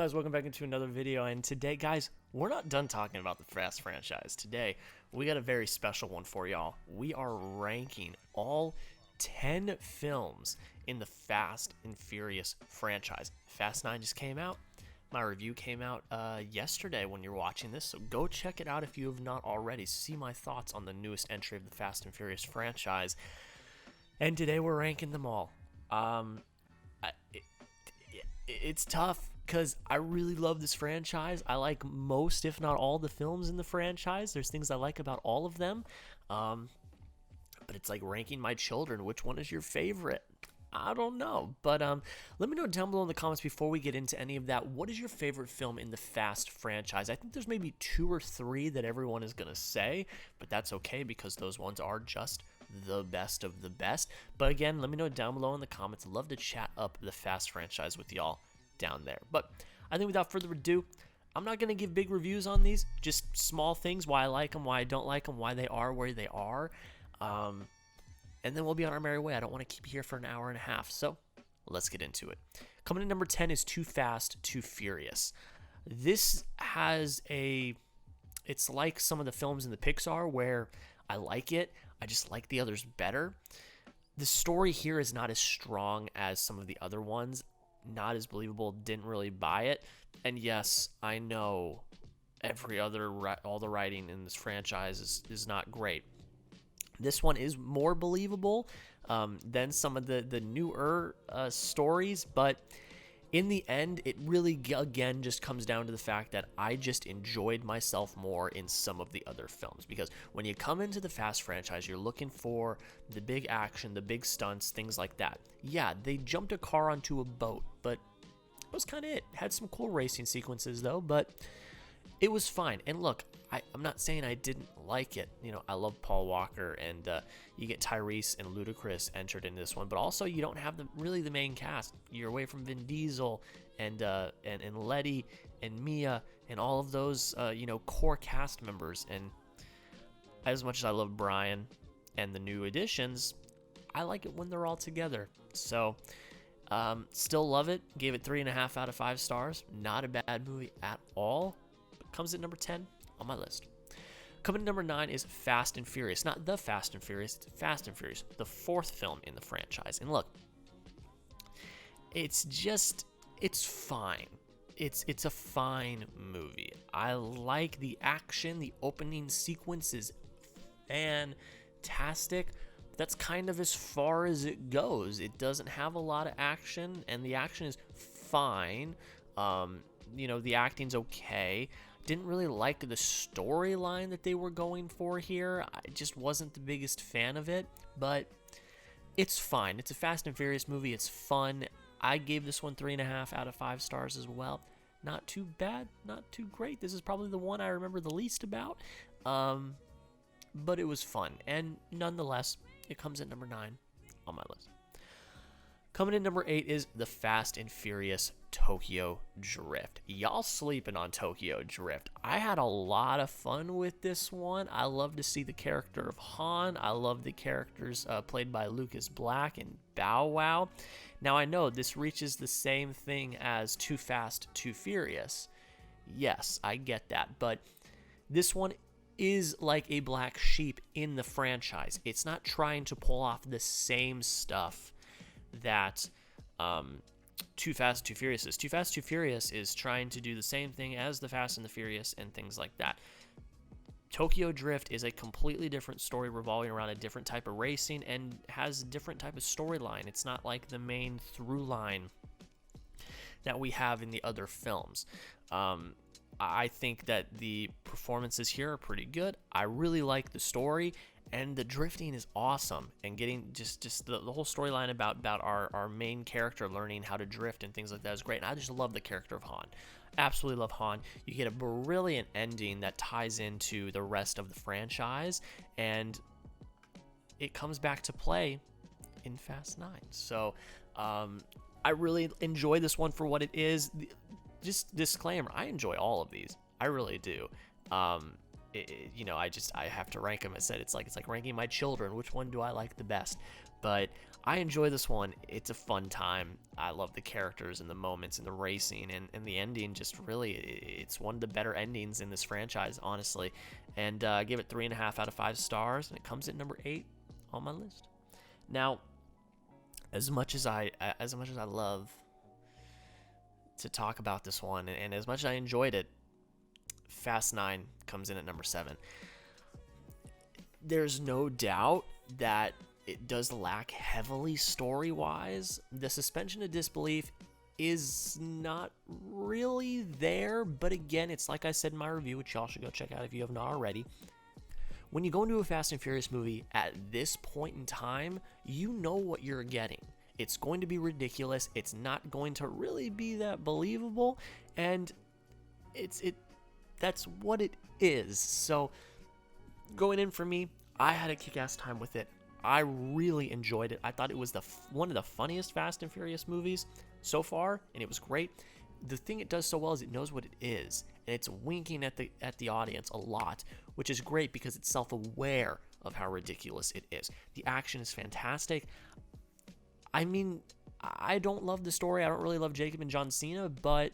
guys? Welcome back into another video. And today, guys, we're not done talking about the Fast franchise. Today, we got a very special one for y'all. We are ranking all 10 films in the Fast and Furious franchise. Fast 9 just came out. My review came out yesterday when you're watching this, so go check it out if you have not already. See my thoughts on the newest entry of the Fast and Furious franchise. And today, we're ranking them all. It's tough because I really love this franchise. I like most, if not all, the films in the franchise. There's things I like about all of them. But it's like ranking my children. Which one is your favorite? I don't know. But let me know down below in the comments before we get into any of that. What is your favorite film in the Fast franchise? I think there's maybe 2 or 3 that everyone is going to say, but that's okay because those ones are just the best of the best. But again, let me know down below in the comments. I'd love to chat up the Fast franchise with y'all down there. But I think without further ado, I'm not going to give big reviews on these, just small things, why I like them, why I don't like them, why they are where they are. And then we'll be on our merry way. I don't want to keep you here for an hour and a half, so let's get into it. Coming in number 10 is Too Fast, Too Furious. This has it's like some of the films in the Pixar where I like it, I just like the others better. The story here is not as strong as some of the other ones, not as believable, didn't really buy it. And yes, I know all the writing in this franchise is not great. This one is more believable than some of the newer stories, but in the end, it really, again, just comes down to the fact that I just enjoyed myself more in some of the other films. Because when you come into the Fast franchise, you're looking for the big action, the big stunts, things like that. Yeah, they jumped a car onto a boat, but that was kind of it. Had some cool racing sequences, though, but it was fine. And look, I'm not saying I didn't like it. You know, I love Paul Walker, and you get Tyrese and Ludacris entered in this one, but also you don't have really the main cast. You're away from Vin Diesel and Letty and Mia and all of those core cast members. And as much as I love Brian and the new additions, I like it when they're all together. So still love it. Gave it 3.5 out of 5 stars. Not a bad movie at all. Comes at number 10 on my list. Coming to number 9 is Fast and Furious. Not the Fast and Furious, it's Fast and Furious, the 4th film in the franchise. And look, it's fine. It's a fine movie. I like the action. The opening sequence is fantastic. That's kind of as far as it goes. It doesn't have a lot of action, and the action is fine. The acting's okay. Didn't really like the storyline that they were going for here. I just wasn't the biggest fan of it, but it's fine. It's a Fast and Furious movie. It's fun. I gave this one 3.5 out of 5 stars as well. Not too bad, not too great. This is probably the one I remember the least about, but it was fun. And nonetheless, it comes at number 9 on my list. Coming in number 8 is The Fast and Furious Tokyo Drift. Y'all sleeping on Tokyo Drift. I had a lot of fun with this one. I love to see the character of Han. I love the characters played by Lucas Black and Bow Wow. Now, I know this reaches the same thing as Too Fast, Too Furious. Yes, I get that. But this one is like a black sheep in the franchise. It's not trying to pull off the same stuff that Too Fast, Too Furious is. Too Fast, Too Furious is trying to do the same thing as The Fast and the Furious and things like that. Tokyo Drift is a completely different story revolving around a different type of racing and has a different type of storyline. It's not like the main through line that we have in the other films. I think that the performances here are pretty good. I really like the story. And the drifting is awesome, and getting just the whole storyline about our main character learning how to drift and things like that is great. And I just love the character of Han. Absolutely love Han. You get a brilliant ending that ties into the rest of the franchise, and it comes back to play in Fast 9. So I really enjoy this one for what it is. Just disclaimer, I enjoy all of these. I really do. I have to rank them. I said it's like ranking my children. Which one do I like the best? But I enjoy this one. It's a fun time. I love the characters and the moments and the racing and the ending. Just really, it's one of the better endings in this franchise, honestly. And I give it 3.5 out of 5 stars, and it comes at number 8 on my list. Now, as much as I love to talk about this one, and as much as I enjoyed it, Fast 9 comes in at number 7. There's no doubt that it does lack heavily story-wise. The suspension of disbelief is not really there, but again, it's like I said in my review, which y'all should go check out if you have not already. When you go into a Fast and Furious movie at this point in time, you know what you're getting. It's going to be ridiculous. It's not going to really be that believable, and that's what it is. So going in for me, I had a kick-ass time with it. I really enjoyed it. I thought it was one of the funniest Fast and Furious movies so far, and it was great. The thing it does so well is it knows what it is, and it's winking at the audience a lot, which is great because it's self-aware of how ridiculous it is. The action is fantastic. I mean, I don't love the story. I don't really love Jacob and John Cena, but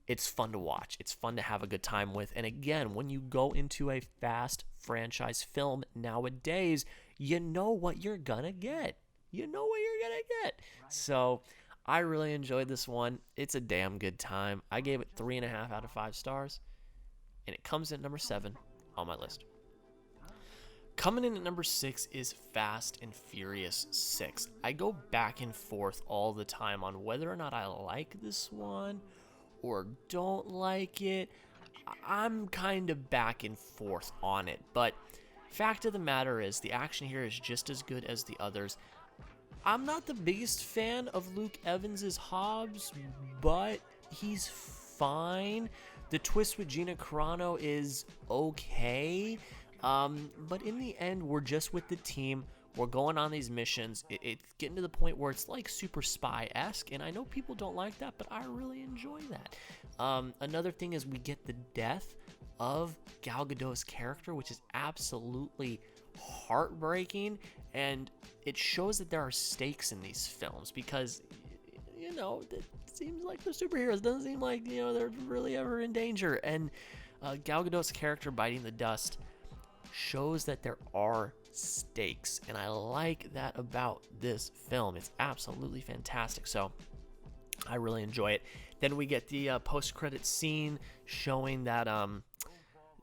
it's fun to watch. It's fun to have a good time with. And again, when you go into a Fast franchise film nowadays, you know what you're gonna get. You know what you're gonna get. So I really enjoyed this one. It's a damn good time. I gave it 3.5 out of 5 stars, and it comes in at number 7 on my list. Coming in at number 6 is Fast and Furious 6. I go back and forth all the time on whether or not I like this one or don't like it. I'm kind of back and forth on it, but fact of the matter is the action here is just as good as the others. I'm not the biggest fan of Luke Evans' Hobbs, but he's fine. The twist with Gina Carano is okay, but in the end, we're just with the team. We're going on these missions. It's getting to the point where it's like super spy-esque, and I know people don't like that, but I really enjoy that. Another thing is we get the death of Gal Gadot's character, which is absolutely heartbreaking, and it shows that there are stakes in these films because, you know, it seems like they're superheroes. It doesn't seem like, you know, they're really ever in danger, and Gal Gadot's character biting the dust shows that there are stakes, and I like that about this film. It's absolutely fantastic, so I really enjoy it. Then we get the post-credit scene showing that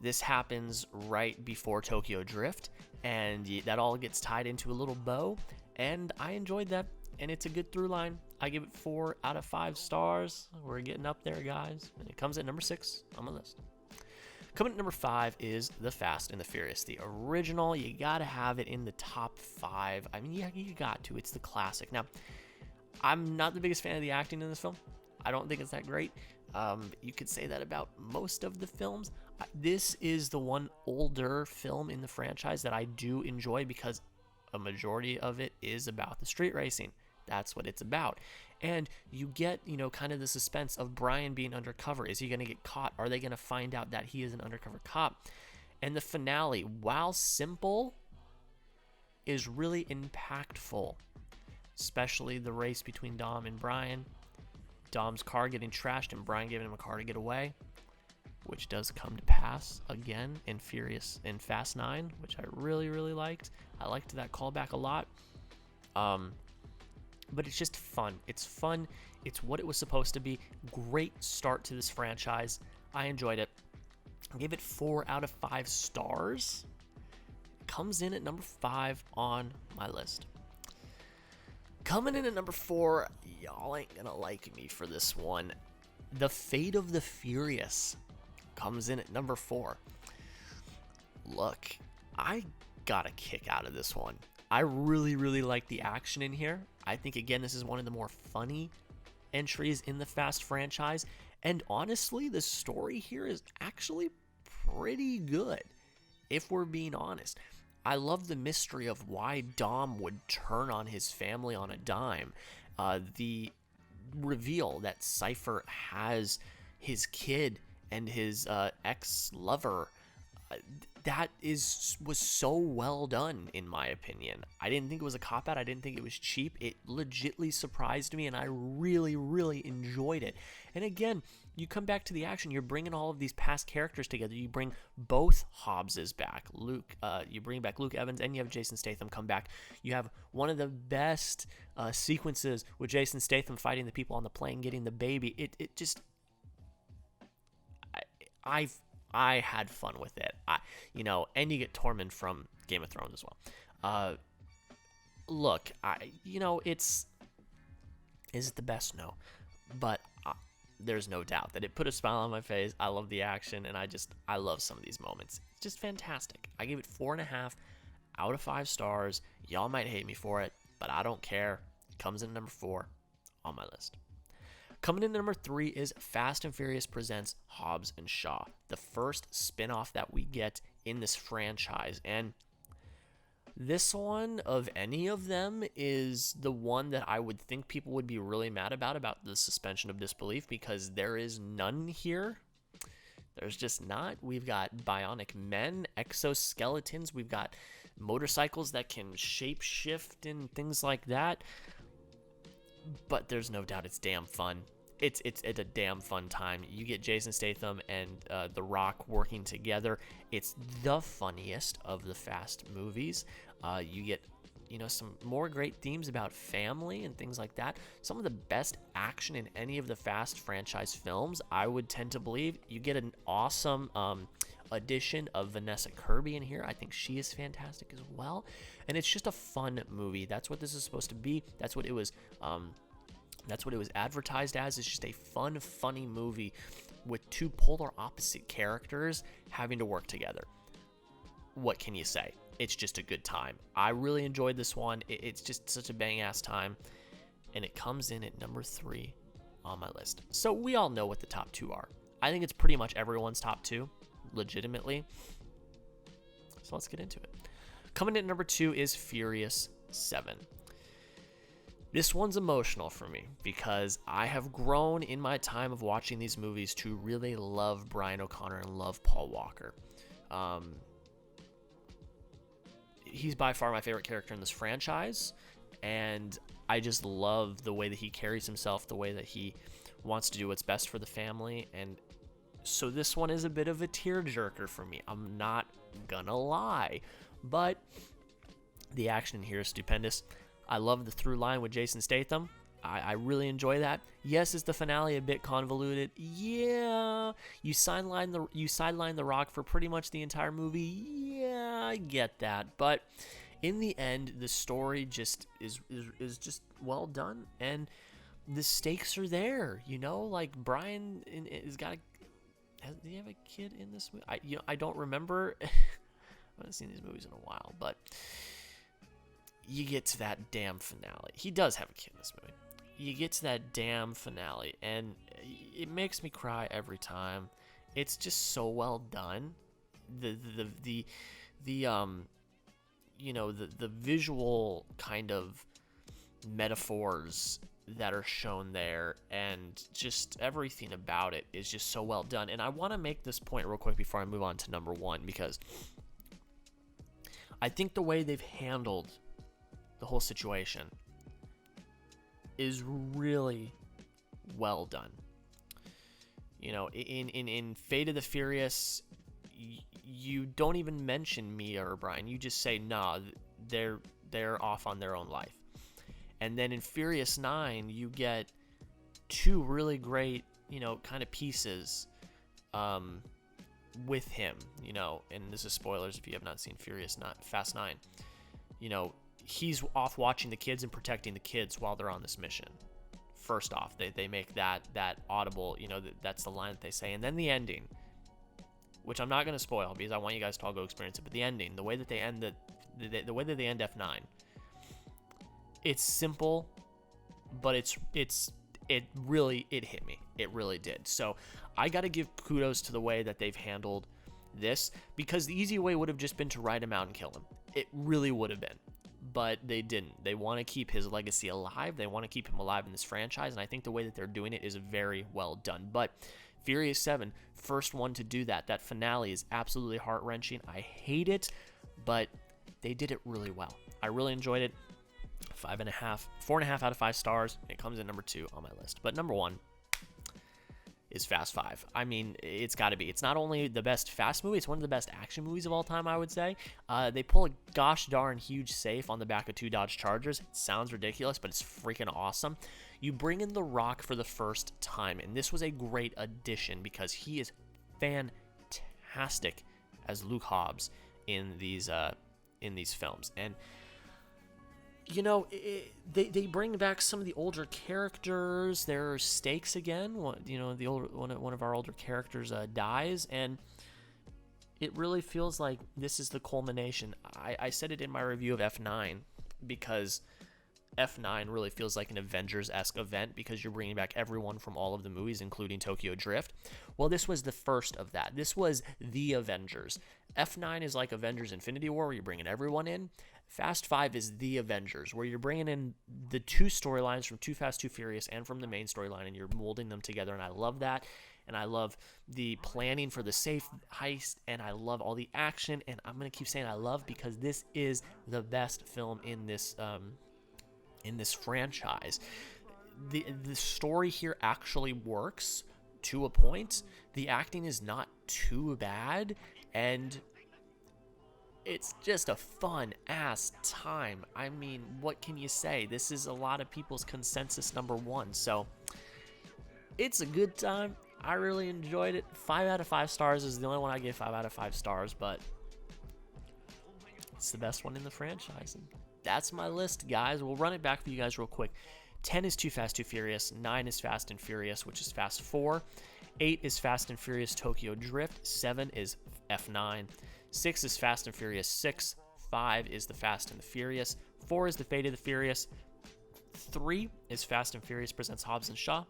this happens right before Tokyo Drift, and that all gets tied into a little bow, and I enjoyed that, and it's a good through line. I give it 4 out of 5 stars. We're getting up there, guys, and it comes at number 6 on my list. Coming at number 5 is The Fast and the Furious. The original, you gotta have it in the top 5. I mean, yeah, you got to. It's the classic. Now, I'm not the biggest fan of the acting in this film. I don't think it's that great. You could say that about most of the films. This is the one older film in the franchise that I do enjoy because a majority of it is about the street racing. That's what it's about. And you get, you know, kind of the suspense of Brian being undercover. Is he going to get caught? Are they going to find out that he is an undercover cop? And the finale, while simple, is really impactful. Especially the race between Dom and Brian. Dom's car getting trashed and Brian giving him a car to get away, which does come to pass again in Fast 9, which I really, really liked. I liked that callback a lot. But it's just fun. It's fun. It's what it was supposed to be. Great start to this franchise. I enjoyed it. I gave it 4 out of 5 stars. Comes in at number 5 on my list. Coming in at number 4, y'all ain't gonna like me for this one. The Fate of the Furious comes in at number 4. Look, I got a kick out of this one. I really, really like the action in here. I think, again, this is one of the more funny entries in the Fast franchise. And honestly, the story here is actually pretty good, if we're being honest. I love the mystery of why Dom would turn on his family on a dime. The reveal that Cypher has his kid and his ex-lover that was so well done, in my opinion. I didn't think it was a cop out. I didn't think it was cheap. It legitly surprised me, and I really, really enjoyed it. And again, you come back to the action. You're bringing all of these past characters together. You bring both Hobbses back. You bring back Luke Evans, and you have Jason Statham come back. You have one of the best sequences with Jason Statham fighting the people on the plane, getting the baby. It just, I had fun with it. And you get Tormund from Game of Thrones as well. Look, is it the best? No, but there's no doubt that it put a smile on my face. I love the action, and I love some of these moments. It's just fantastic. I gave it 4.5 out of 5 stars. Y'all might hate me for it, but I don't care. It comes in number 4 on my list. Coming in number 3 is Fast and Furious Presents Hobbs and Shaw, the first spin-off that we get in this franchise. And this one, of any of them, is the one that I would think people would be really mad about the suspension of disbelief, because there is none here. There's just not. We've got bionic men, exoskeletons, we've got motorcycles that can shape-shift and things like that. But there's no doubt it's damn fun. It's a damn fun time. You get Jason Statham and The Rock working together. It's the funniest of the Fast movies. You get, some more great themes about family and things like that. Some of the best action in any of the Fast franchise films, I would tend to believe. You get an awesome addition of Vanessa Kirby in here. I think she is fantastic as well. And it's just a fun movie. That's what this is supposed to be. That's what it was advertised as. It's just a fun, funny movie with two polar opposite characters having to work together. What can you say? It's just a good time. I really enjoyed this one. It's just such a bang-ass time. And it comes in at number 3 on my list. So we all know what the top 2 are. I think it's pretty much everyone's top 2, legitimately. So let's get into it. Coming in at number 2 is Furious 7. This one's emotional for me because I have grown in my time of watching these movies to really love Brian O'Connor and love Paul Walker. He's by far my favorite character in this franchise, and I just love the way that he carries himself, the way that he wants to do what's best for the family. And so this one is a bit of a tearjerker for me. I'm not gonna lie, but the action in here is stupendous. I love the through line with Jason Statham. I really enjoy that. Yes, is the finale a bit convoluted? Yeah. You sideline the Rock for pretty much the entire movie. Yeah, I get that. But in the end, the story just is just well done, and the stakes are there. Like Brian has got does he have a kid in this movie? I don't remember. I haven't seen these movies in a while, but you get to that damn finale. He does have a kid in this movie. You get to that damn finale, and it makes me cry every time. It's just so well done. The visual kind of metaphors that are shown there, and just everything about it is just so well done. And I want to make this point real quick before I move on to number 1, because I think the way they've handled the whole situation is really well done. In Fate of the Furious, you don't even mention Mia or Brian. You just say, nah, they're off on their own life. And then in Furious 9, you get 2 really great, kind of pieces with him, and this is spoilers if you have not seen Fast 9. He's off watching the kids and protecting the kids while they're on this mission. First off, they make that audible, that's the line that they say. And then the ending, which I'm not going to spoil because I want you guys to all go experience it, but the ending, the way that they end the way that they end F9, it's simple, but it hit me. It really did. So I got to give kudos to the way that they've handled this, because the easy way would have just been to write him out and kill him. It really would have been. but they didn't. They want to keep his legacy alive. They want to keep him alive in this franchise, and I think the way that they're doing it is very well done. But Furious 7, first one to do that. That finale is absolutely heart-wrenching. I hate it, but they did it really well. I really enjoyed it. 4.5 out of 5 stars. It comes in number 2 on my list. But number 1 is Fast 5. I mean, it's got to be. It's not only the best Fast movie, it's one of the best action movies of all time, I would say. They pull a gosh darn huge safe on the back of 2 Dodge Chargers. It sounds ridiculous, but it's freaking awesome. You bring in The Rock for the first time, and this was a great addition because he is fantastic as Luke Hobbs in these films. And you know, they bring back some of the older characters. There are stakes again. You know, one of our older characters dies, and it really feels like this is the culmination. I said it in my review of F9 because F9 really feels like an Avengers-esque event because you're bringing back everyone from all of the movies, including Tokyo Drift. Well, this was the first of that. This was the Avengers. F9 is like Avengers Infinity War, where you're bringing everyone in. Fast 5 is the Avengers, where you're bringing in the 2 storylines from Too Fast, Too Furious and from the main storyline, and you're molding them together, and I love that. And I love the planning for the safe heist, and I love all the action, and I'm going to keep saying I love because this is the best film in this franchise. The story here actually works to a point. The acting is not too bad, and it's just a fun ass time. I mean, what can you say? This is a lot of people's consensus number 1. So it's a good time. I really enjoyed it. 5 out of 5 stars is the only one I give 5 out of 5 stars, but it's the best one in the franchise. And that's my list, guys. We'll run it back for you guys real quick. 10 is Too Fast, Too Furious. 9 is Fast and Furious, which is Fast 4. 8 is Fast and Furious Tokyo Drift. 7 is F9. 6 is Fast and Furious 6. 5 is The Fast and the Furious. 4 is The Fate of the Furious. 3 is Fast and Furious Presents Hobbs and Shaw.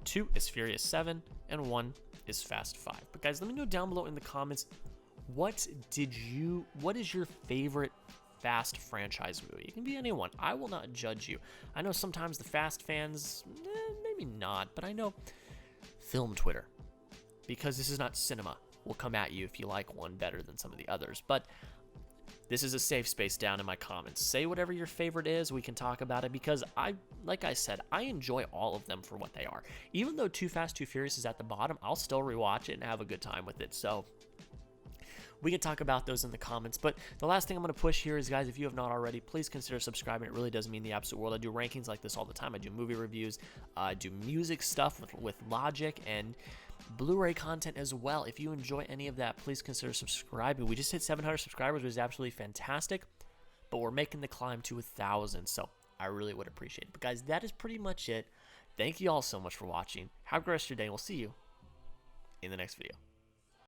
2 is Furious 7. And 1 is Fast 5. But guys, let me know down below in the comments, what is your favorite Fast franchise movie? It can be anyone. I will not judge you. I know sometimes the Fast fans, maybe not, but I know film Twitter, because this is not cinema, will come at you if you like one better than some of the others. But this is a safe space down in my comments. Say whatever your favorite is. We can talk about it because like I said, I enjoy all of them for what they are. Even though Too Fast, Too Furious is at the bottom, I'll still rewatch it and have a good time with it. So we can talk about those in the comments. But the last thing I'm going to push here is, guys, if you have not already, please consider subscribing. It really does mean the absolute world. I do rankings like this all the time. I do movie reviews. I do music stuff with Logic and Blu-ray content as well. If you enjoy any of that, please consider subscribing. We just hit 700 subscribers, which is absolutely fantastic. But we're making the climb to 1,000, so I really would appreciate it. But guys, that is pretty much it. Thank you all so much for watching. Have a great rest of your day, and we'll see you in the next video.